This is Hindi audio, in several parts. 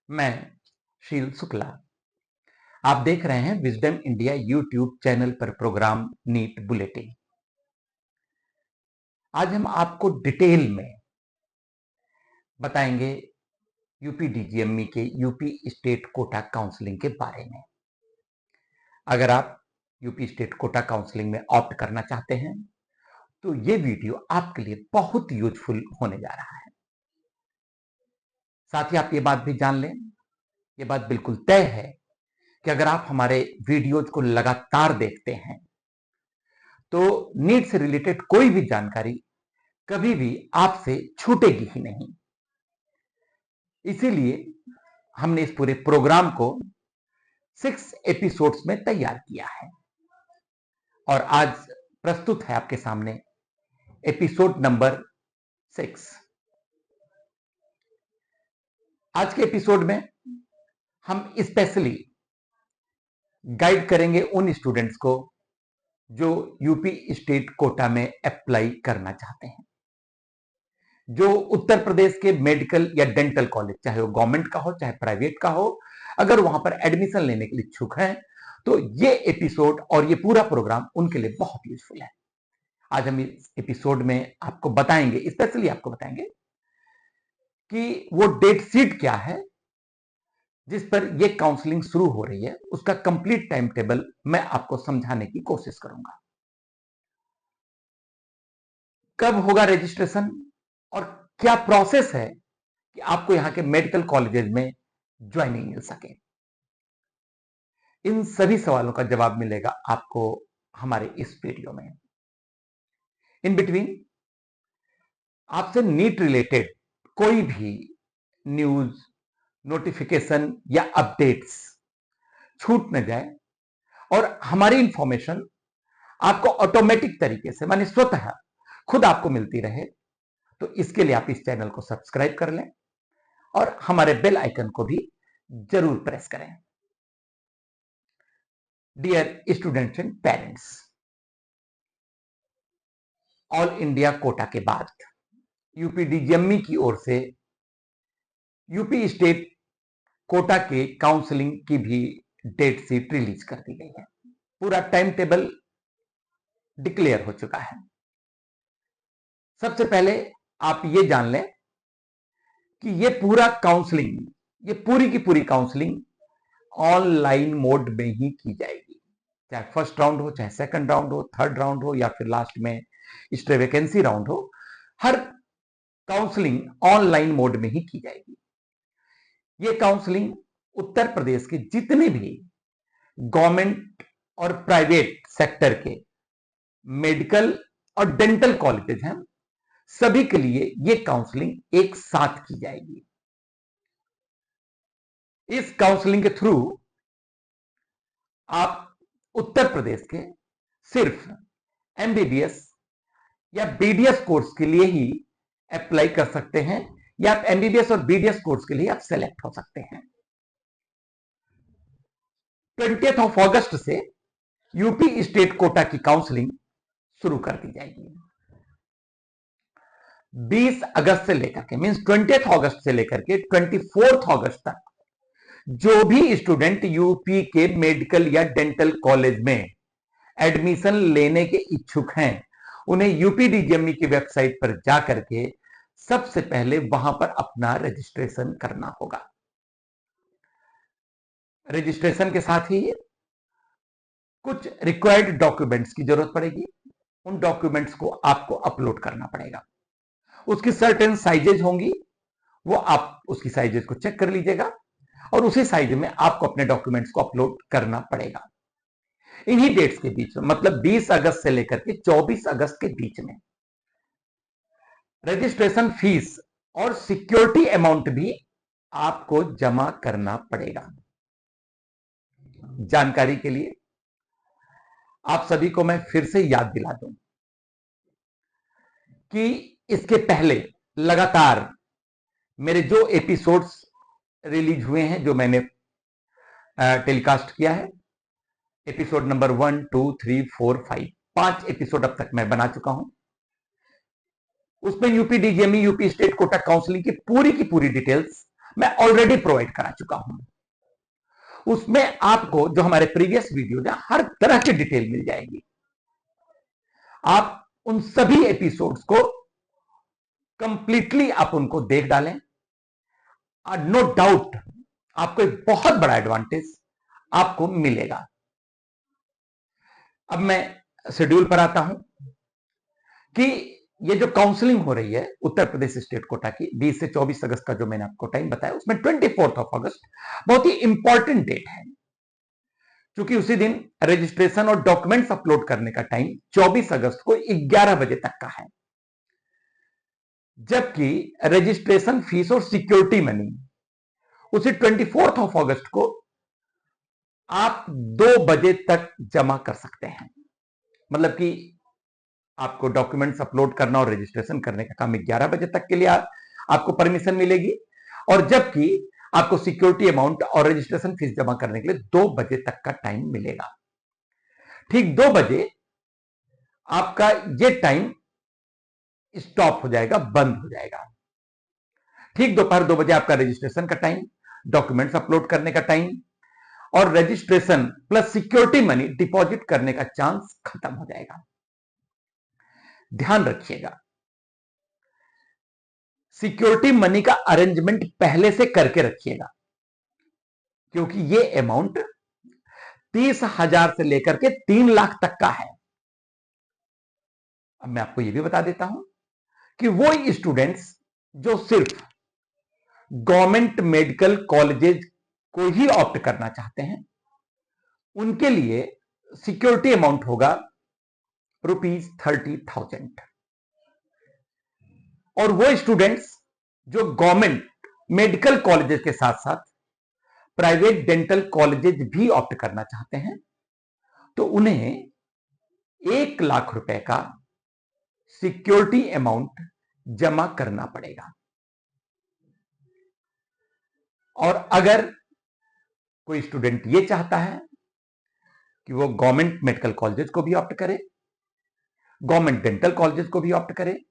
मैं शील शुक्ला। आप देख रहे हैं विजडम इंडिया यूट्यूब चैनल पर प्रोग्राम नीट बुलेटिन। आज हम आपको डिटेल में बताएंगे यूपी डीजीएमई के यूपी स्टेट कोटा काउंसलिंग के बारे में। अगर आप यूपी स्टेट कोटा काउंसलिंग में ऑप्ट करना चाहते हैं तो ये वीडियो आपके लिए बहुत यूजफुल होने जा रहा है। साथ ही आप ये बात भी जान लें, ये बात बिल्कुल तय है कि अगर आप हमारे वीडियोज को लगातार देखते हैं तो नीट से रिलेटेड कोई भी जानकारी कभी भी आपसे छूटेगी ही नहीं। इसीलिए हमने इस पूरे प्रोग्राम को 6 एपिसोड्स में तैयार किया है और आज प्रस्तुत है आपके सामने एपिसोड नंबर 6। आज के एपिसोड में हम स्पेशली गाइड करेंगे उन स्टूडेंट्स को जो यूपी स्टेट कोटा में अप्लाई करना चाहते हैं, जो उत्तर प्रदेश के मेडिकल या डेंटल कॉलेज, चाहे वो गवर्नमेंट का हो चाहे प्राइवेट का हो, अगर वहां पर एडमिशन लेने के लिए इच्छुक हैं तो ये एपिसोड और ये पूरा प्रोग्राम उनके लिए बहुत यूजफुल है। आज हम इस एपिसोड में आपको बताएंगे, स्पेशली आपको बताएंगे कि वो डेट शीट क्या है जिस पर ये काउंसलिंग शुरू हो रही है, उसका कंप्लीट टाइम टेबल मैं आपको समझाने की कोशिश करूंगा। कब होगा रजिस्ट्रेशन और क्या प्रोसेस है कि आपको यहां के मेडिकल कॉलेजेस में ज्वाइनिंग मिल सके। इन सभी सवालों का जवाब मिलेगा आपको हमारे इस वीडियो में। इन बिटवीन आपसे नीट रिलेटेड कोई भी न्यूज, नोटिफिकेशन या अपडेट्स छूट न जाए और हमारी इंफॉर्मेशन आपको ऑटोमेटिक तरीके से, माने स्वतः खुद आपको मिलती रहे, तो इसके लिए आप इस चैनल को सब्सक्राइब कर लें और हमारे बेल आइकन को भी जरूर प्रेस करें। Dear students and parents, all India quota के बाद यूपी डीजीएमई की ओर से यूपी स्टेट कोटा के काउंसलिंग की भी डेट शीट रिलीज कर दी गई है। पूरा टाइम टेबल डिक्लेयर हो चुका है। सबसे पहले आप ये जान लें कि ये पूरा काउंसलिंग, ये पूरी की पूरी काउंसलिंग ऑनलाइन मोड में ही की जाएगी। चाहे फर्स्ट राउंड हो, चाहे सेकंड राउंड हो, थर्ड राउंड हो या फिर लास्ट में स्टे वैकेंसी राउंड हो, हर काउंसलिंग ऑनलाइन मोड में ही की जाएगी। ये काउंसलिंग उत्तर प्रदेश के जितने भी गवर्नमेंट और प्राइवेट सेक्टर के मेडिकल और डेंटल कॉलेजेस हैं, सभी के लिए ये काउंसलिंग एक साथ की जाएगी। इस काउंसलिंग के थ्रू आप उत्तर प्रदेश के सिर्फ एमबीबीएस या बीडीएस कोर्स के लिए ही अप्लाई कर सकते हैं, या आप एमबीबीएस और बीडीएस कोर्स के लिए आप सेलेक्ट हो सकते हैं। 20 अगस्त से यूपी स्टेट कोटा की काउंसलिंग शुरू कर दी जाएगी। 20 अगस्त से लेकर के, मींस 20 अगस्त से लेकर के 24 अगस्त तक जो भी स्टूडेंट यूपी के मेडिकल या डेंटल कॉलेज में एडमिशन लेने के इच्छुक हैं, उन्हें यूपी डीजीएमई की वेबसाइट पर जाकर के सबसे पहले वहां पर अपना रजिस्ट्रेशन करना होगा। रजिस्ट्रेशन के साथ ही कुछ रिक्वायर्ड डॉक्यूमेंट्स की जरूरत पड़ेगी। उन डॉक्यूमेंट्स को आपको अपलोड करना पड़ेगा। उसकी सर्टेन साइजेज होंगी, वो आप उसकी साइजेज को चेक कर लीजिएगा और उसी साइज में आपको अपने डॉक्यूमेंट्स को अपलोड करना पड़ेगा। इन्हीं डेट्स के बीच में, मतलब 20 अगस्त से लेकर के 24 अगस्त के बीच में रजिस्ट्रेशन फीस और सिक्योरिटी अमाउंट भी आपको जमा करना पड़ेगा। जानकारी के लिए आप सभी को मैं फिर से याद दिला दूं कि इसके पहले लगातार मेरे जो एपिसोड्स रिलीज हुए हैं, जो मैंने टेलीकास्ट किया है, एपिसोड नंबर 1, 2, 3, 4, 5, 5 एपिसोड अब तक मैं बना चुका हूं। उसमें UP DGME, UP state quota counselling की पूरी डिटेल्स मैं ऑलरेडी प्रोवाइड करा चुका हूं। उसमें आपको जो हमारे प्रीवियस वीडियो है हर तरह की डिटेल मिल जाएगी। आप उन सभी एपिसोड्स को कंप्लीटली आप उनको देख डालें, नो डाउट आपको एक बहुत बड़ा एडवांटेज आपको मिलेगा। अब मैं शेड्यूल पर आता हूं कि ये जो काउंसलिंग हो रही है उत्तर प्रदेश स्टेट कोटा की 20 से 24 अगस्त का जो मैंने आपको टाइम बताया, उसमें 24 अगस्त बहुत ही इंपॉर्टेंट डेट है, क्योंकि उसी दिन रजिस्ट्रेशन और डॉक्यूमेंट्स अपलोड करने का टाइम 24 अगस्त को 11 बजे तक का है, जबकि रजिस्ट्रेशन फीस और सिक्योरिटी मनी उसे 24 अगस्त को आप 2 बजे तक जमा कर सकते हैं। मतलब कि आपको डॉक्यूमेंट्स अपलोड करना और रजिस्ट्रेशन करने का काम 11 बजे तक के लिए आपको परमिशन मिलेगी, और जबकि आपको सिक्योरिटी अमाउंट और रजिस्ट्रेशन फीस जमा करने के लिए 2 बजे तक का टाइम मिलेगा। ठीक 2 बजे आपका ये टाइम स्टॉप हो जाएगा, बंद हो जाएगा। ठीक दोपहर 2 बजे आपका रजिस्ट्रेशन का टाइम, डॉक्यूमेंट्स अपलोड करने का टाइम और registration plus security money deposit करने का चांस खत्म हो जाएगा। ध्यान रखिएगा, सिक्योरिटी मनी का अरेंजमेंट पहले से करके रखिएगा, क्योंकि ये अमाउंट 30,000 से लेकर के 3 लाख तक का है। अब मैं आपको यह भी बता देता हूं कि वो स्टूडेंट्स जो सिर्फ गवर्नमेंट मेडिकल कॉलेजेस को ही ऑप्ट करना चाहते हैं, उनके लिए सिक्योरिटी अमाउंट होगा ₹30,000, और वो स्टूडेंट्स जो गवर्नमेंट मेडिकल कॉलेजेस के साथ साथ प्राइवेट डेंटल कॉलेजेस भी ऑप्ट करना चाहते हैं, तो उन्हें 1 लाख रुपए का सिक्योरिटी अमाउंट जमा करना पड़ेगा। और अगर कोई स्टूडेंट ये चाहता है कि वो गवर्नमेंट मेडिकल कॉलेजेस को भी ऑप्ट करे, गवर्नमेंट डेंटल कॉलेजेस को भी ऑप्ट करे,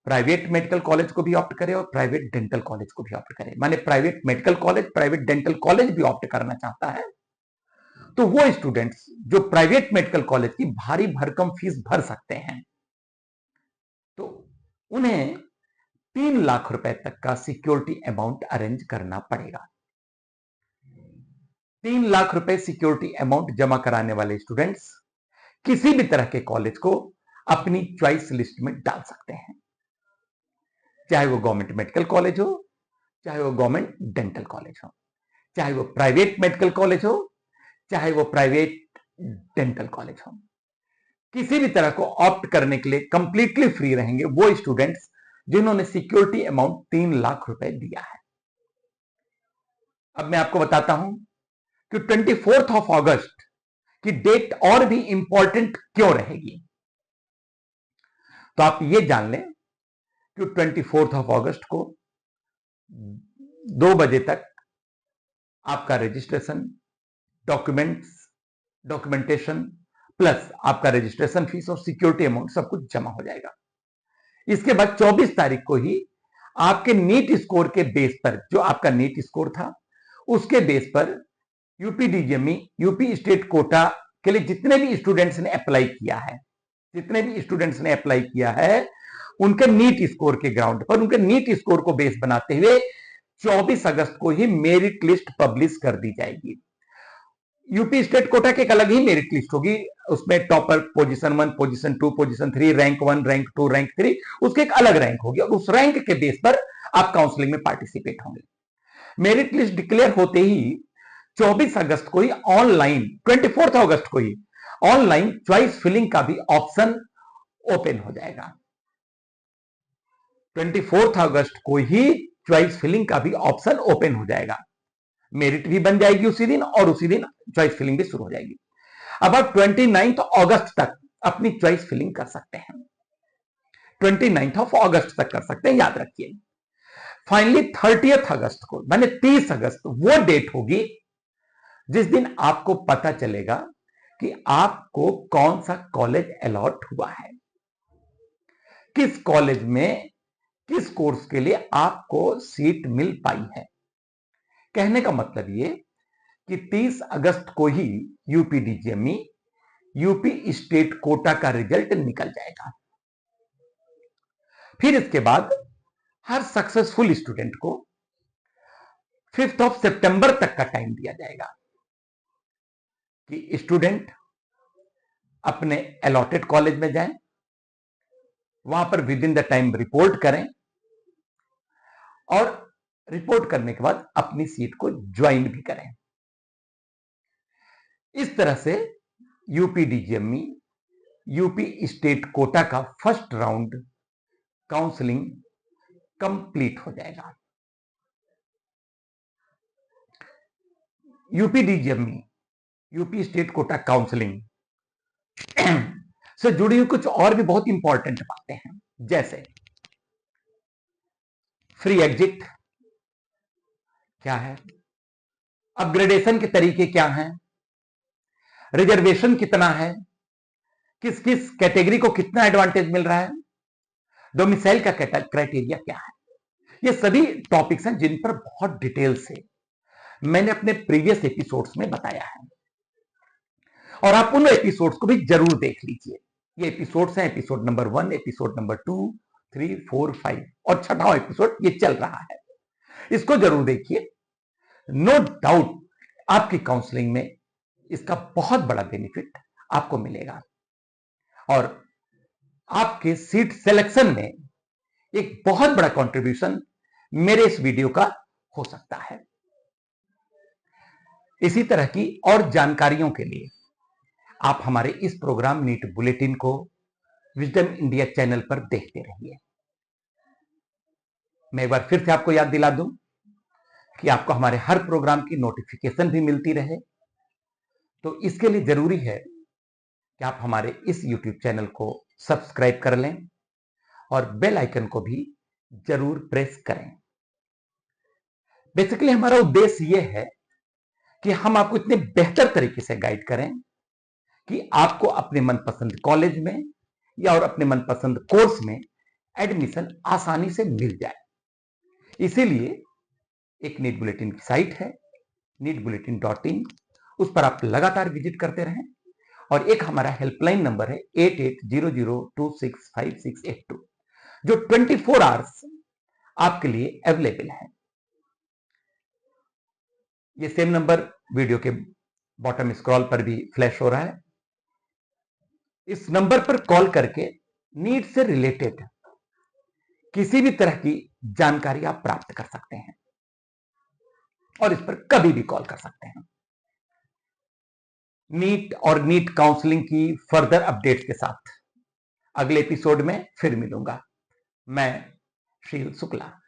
प्राइवेट मेडिकल कॉलेज को भी ऑप्ट करे और प्राइवेट डेंटल कॉलेज को भी ऑप्ट करे, माने private medical college private dental college भी ऑप्ट करना चाहता है, तो वो स्टूडेंट्स जो प्राइवेट मेडिकल कॉलेज की भारी भरकम फीस भर सकते हैं, तो उन्हें 3 लाख रुपए तक का सिक्योरिटी अमाउंट अरेंज करना पड़ेगा। 3 लाख रुपए सिक्योरिटी अमाउंट जमा कराने वाले स्टूडेंट्स किसी भी तरह के कॉलेज को अपनी चॉइस लिस्ट में डाल सकते हैं, चाहे वो गवर्नमेंट मेडिकल कॉलेज हो, चाहे वो गवर्नमेंट डेंटल कॉलेज हो, चाहे वो प्राइवेट मेडिकल कॉलेज हो, चाहे वो प्राइवेट डेंटल कॉलेज हो, किसी भी तरह को ऑप्ट करने के लिए कंप्लीटली फ्री रहेंगे वो स्टूडेंट्स जिन्होंने सिक्योरिटी अमाउंट 3 लाख रुपए दिया है। अब मैं आपको बताता हूं कि 24 अगस्त की डेट और भी इंपॉर्टेंट क्यों रहेगी। तो आप ये जान लें कि 24 अगस्त को 2 बजे तक आपका रजिस्ट्रेशन, डॉक्यूमेंटेशन प्लस आपका रजिस्ट्रेशन फीस और सिक्योरिटी अमाउंट सब कुछ जमा हो जाएगा। इसके बाद 24 तारीख को ही आपके नीट स्कोर के बेस पर, जो आपका नीट स्कोर था उसके बेस पर यूपीडीजीएमई यूपी स्टेट कोटा के लिए जितने भी स्टूडेंट्स ने अप्लाई किया है उनके नीट स्कोर के ग्राउंड पर, उनके नीट स्कोर को बेस बनाते हुए 24 अगस्त को ही मेरिट लिस्ट पब्लिश कर दी जाएगी। यूपी स्टेट कोटा की एक अलग ही मेरिट लिस्ट होगी, उसमें topper position 1, position 2, position 3, rank 1, rank 2, rank 3, उसके एक अलग रैंक होगी और उस रैंक के बेस पर आप काउंसलिंग में पार्टिसिपेट होंगे। मेरिट लिस्ट डिक्लेयर होते ही 24 अगस्त को ही ऑनलाइन, 24 अगस्त को ही ऑनलाइन चॉइस फिलिंग का भी ऑप्शन ओपन हो जाएगा। 24 अगस्त को ही चॉइस फिलिंग का भी ऑप्शन ओपन हो जाएगा, मेरिट भी बन जाएगी उसी दिन और उसी दिन चॉइस फिलिंग भी शुरू हो जाएगी। अब आप 29 अगस्त तक अपनी चॉइस फिलिंग कर सकते हैं, 29 अगस्त तक कर सकते हैं, याद रखिए। फाइनली 30 अगस्त को, माने 30 अगस्त वो डेट होगी जिस दिन आपको पता चलेगा कि आपको कौन सा कॉलेज अलॉट हुआ है, किस कॉलेज में किस कोर्स के लिए आपको सीट मिल पाई है। कहने का मतलब ये कि 30 अगस्त को ही यूपीडीजीएमई यूपी स्टेट कोटा का रिजल्ट निकल जाएगा। फिर इसके बाद हर सक्सेसफुल स्टूडेंट को 5 सितंबर तक का टाइम दिया जाएगा कि स्टूडेंट अपने अलॉटेड कॉलेज में जाएं, वहां पर with in the time report करें और रिपोर्ट करने के बाद अपनी सीट को ज्वाइन भी करें। इस तरह से यूपीडीजीएमई यूपी स्टेट कोटा का फर्स्ट राउंड काउंसलिंग कंप्लीट हो जाएगा। यूपीडीजीएमई यूपी स्टेट कोटा काउंसलिंग से जुड़ी हुई कुछ और भी बहुत इंपॉर्टेंट बातें हैं, जैसे फ्री एग्जिट क्या है, अपग्रेडेशन के तरीके क्या हैं, रिजर्वेशन कितना है, किस किस कैटेगरी को कितना एडवांटेज मिल रहा है, डोमिसाइल का क्राइटेरिया क्या है। ये सभी टॉपिक्स हैं जिन पर बहुत डिटेल से मैंने अपने प्रीवियस एपिसोड्स में बताया है और आप उन एपिसोड्स को भी जरूर देख लीजिए। ये एपिसोड्स हैं एपिसोड नंबर 1, एपिसोड नंबर 2, 3, 4, 5 और 6वां एपिसोड ये चल रहा है। इसको जरूर देखिए। नो डाउट आपकी काउंसलिंग में इसका बहुत बड़ा बेनिफिट आपको मिलेगा और आपके सीट सिलेक्शन में एक बहुत बड़ा कंट्रीब्यूशन मेरे इस वीडियो का हो सकता है। इसी तरह की और जानकारियों के लिए आप हमारे इस प्रोग्राम नीट बुलेटिन को विजडम इंडिया चैनल पर देखते रहिए। मैं एक बार फिर से आपको याद दिला दूं कि आपको हमारे हर प्रोग्राम की नोटिफिकेशन भी मिलती रहे, तो इसके लिए जरूरी है कि आप हमारे इस YouTube चैनल को सब्सक्राइब कर लें और बेल आइकन को भी जरूर प्रेस करें। बेसिकली हमारा उद्देश्य यह है कि हम आपको इतने बेहतर तरीके से गाइड करें कि आपको अपने मनपसंद कॉलेज में या और अपने मनपसंद कोर्स में एडमिशन आसानी से मिल जाए। इसीलिए एक नीट बुलेटिन की साइट है neetbulletin.in, उस पर आप लगातार विजिट करते रहें और एक हमारा हेल्पलाइन नंबर है 8800265682 जो 24 आवर्स आपके लिए अवेलेबल है। ये सेम नंबर वीडियो के बॉटम स्क्रॉल पर भी फ्लैश हो रहा है। इस नंबर पर कॉल करके नीट से रिलेटेड किसी भी तरह की जानकारी आप प्राप्त कर सकते हैं और इस पर कभी भी कॉल कर सकते हैं। नीट और नीट काउंसलिंग की फर्दर अपडेट्स के साथ अगले एपिसोड में फिर मिलूंगा। मैं शील शुक्ला।